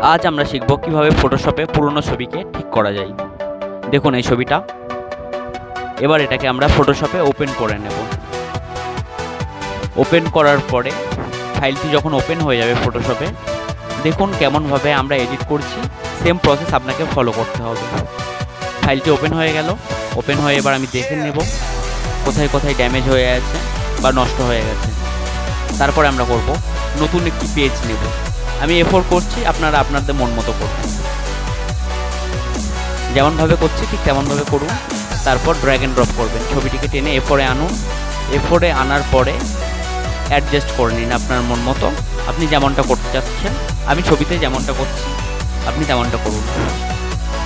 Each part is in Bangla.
আজ আমরা শিখব কিভাবে ফটোশপে পুরনো ছবিকে ঠিক করা যায়। দেখুন এই ছবিটা। এবার এটাকে আমরা ফটোশপে ওপেন করে নেব। ওপেন করার পরে ফাইলটি যখন ওপেন হয়ে যাবে ফটোশপে, দেখুন কেমনভাবে আমরা এডিট করছি। সেম প্রসেস আপনাকে ফলো করতে হবে। ফাইলটি ওপেন হয়ে গেল। ওপেন হয়ে এবার আমি দেখে নেব কোথায় কোথায় ড্যামেজ হয়ে আছে বা নষ্ট হয়ে গেছে। তারপরে আমরা করব নতুন একটি পেজ নেব। আমি A4 করছি, আপনারা আপনাদের মন মতো করুন। যেমনভাবে করছি ঠিক তেমনভাবে করুন। তারপর ড্র্যাগ অ্যান্ড ড্রপ করবেন। ছবিটিকে টেনে A4 আনুন। A4 আনার পরে অ্যাডজাস্ট করে নিন আপনার মন মতো, আপনি যেমনটা করতে চাচ্ছেন। আমি ছবিতে যেমনটা করছি আপনি তেমনটা করুন।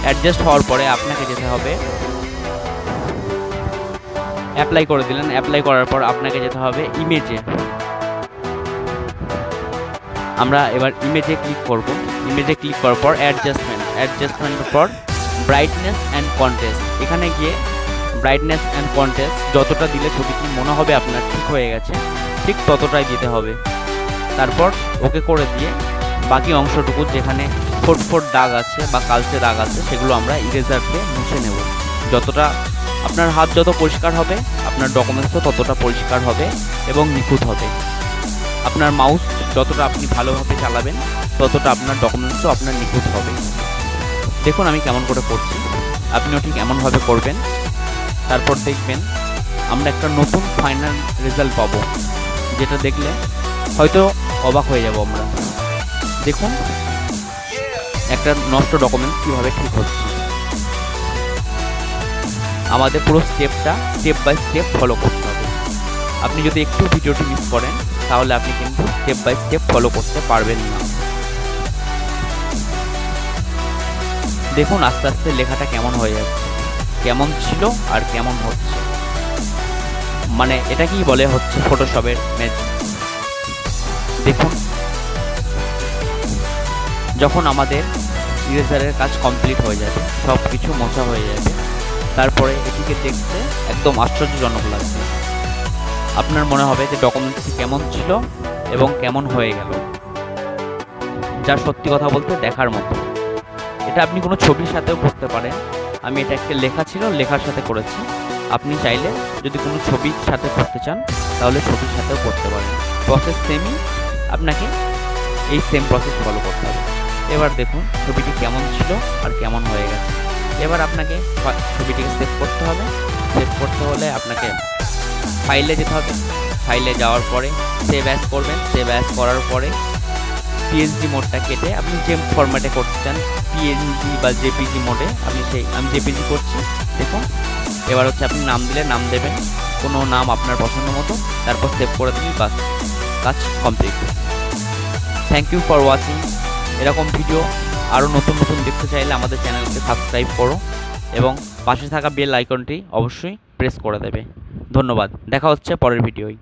অ্যাডজাস্ট হওয়ার পরে আপনাকে যেতে হবে, অ্যাপ্লাই করে দিলেন। অ্যাপ্লাই করার পর আপনাকে যেতে হবে ইমেজে। আমরা এবার ইমেজে ক্লিক করব। ইমেজে ক্লিক করার পর অ্যাডজাস্টমেন্টের পর ব্রাইটনেস অ্যান্ড কন্ট্রাস্ট। এখানে গিয়ে ব্রাইটনেস অ্যান্ড কন্ট্রাস্ট যতটা দিলে ছবিটি মনে হবে আপনার ঠিক হয়ে গেছে, ঠিক ততটাই দিতে হবে। তারপর ওকে করে দিয়ে বাকি অংশটুকু যেখানে ফোট ফোট দাগ আছে বা কালচে দাগ আছে সেগুলো আমরা ইরেজার দিয়ে মুছে নেব। যতটা আপনার হাত যত পরিষ্কার হবে আপনার ডকুমেন্টসও ততটা পরিষ্কার হবে এবং নিখুঁত হবে। আপনার মাউস যতটা আপনি ভালোভাবে চালাবেন ততটা আপনার ডকুমেন্টসও আপনার নিখুঁত হবে। দেখুন আমি কেমন করে করছি, আপনিও ঠিক এমনভাবে করবেন। তারপর দেখবেন আমরা একটা নতুন ফাইনাল রেজাল্ট পাবো, যেটা দেখলে হয়তো অবাক হয়ে যাব আমরা। দেখুন একটা নষ্ট ডকুমেন্ট কীভাবে ঠিক হচ্ছে। আমাদের পুরো স্টেপটা স্টেপ বাই স্টেপ ফলো করতে হবে। আপনি যদি একটু ভিডিওটি মিস করেন তাহলে আপনি কিন্তু স্টেপ বাই স্টেপ ফলো করতে পারবেন না। দেখুন আস্তে আস্তে লেখাটা কেমন হয়ে যাচ্ছে, কেমন ছিল আর কেমন হচ্ছে। মানে এটা কি বলে হচ্ছে ফটোশপের ম্যাজিক। দেখুন যখন আমাদের ইরেজারের কাজ কমপ্লিট হয়ে যাবে, সব কিছু মোছা হয়ে যাবে, তারপরে এটিকে দেখতে একদম আশ্চর্যজনক লাগবে। আপনার মনে হবে যে ডকুমেন্টসটি কেমন ছিল এবং কেমন হয়ে গেল, যা সত্যি কথা বলতে দেখার মতো। এটা আপনি কোনো ছবির সাথেও করতে পারেন। আমি এটা একটা লেখা ছিল, লেখার সাথে করেছি। আপনি চাইলে যদি কোনো ছবির সাথে করতে চান তাহলে ছবির সাথেও করতে পারেন। প্রসেস সেমই, আপনাকে এই সেম প্রসেস ফলো করতে হবে। এবার দেখুন ছবিটি কেমন ছিল আর কেমন হয়ে গেছে। এবার আপনাকে ছবিটিকে সেভ করতে হবে। সেভ করতে হলে আপনাকে ফাইলে যেতে হবে। ফাইলে যাওয়ার পরে সেভ অ্যাজ করবেন। সেভ অ্যাজ করার পরে পিএনজি মোডটা কেটে আপনি যে ফরম্যাটে করতে চান, পিএনজি বা জেপিজি মোডে, আমি জেপিজি করছি। দেখুন এবার হচ্ছে আপনি নাম দিলে নাম দেবেন, কোনো নাম আপনার পছন্দ মতো, তারপর সেভ করে দিন, বাস কাজ complete. Thank you for watching. এরকম ভিডিও আরও নতুন নতুন দেখতে চাইলে আমাদের চ্যানেলকে সাবস্ক্রাইব করো এবং পাশে থাকা বেল আইকনটি অবশ্যই প্রেস করে দেবে। ধন্যবাদ, দেখা হচ্ছে পরের ভিডিওয়।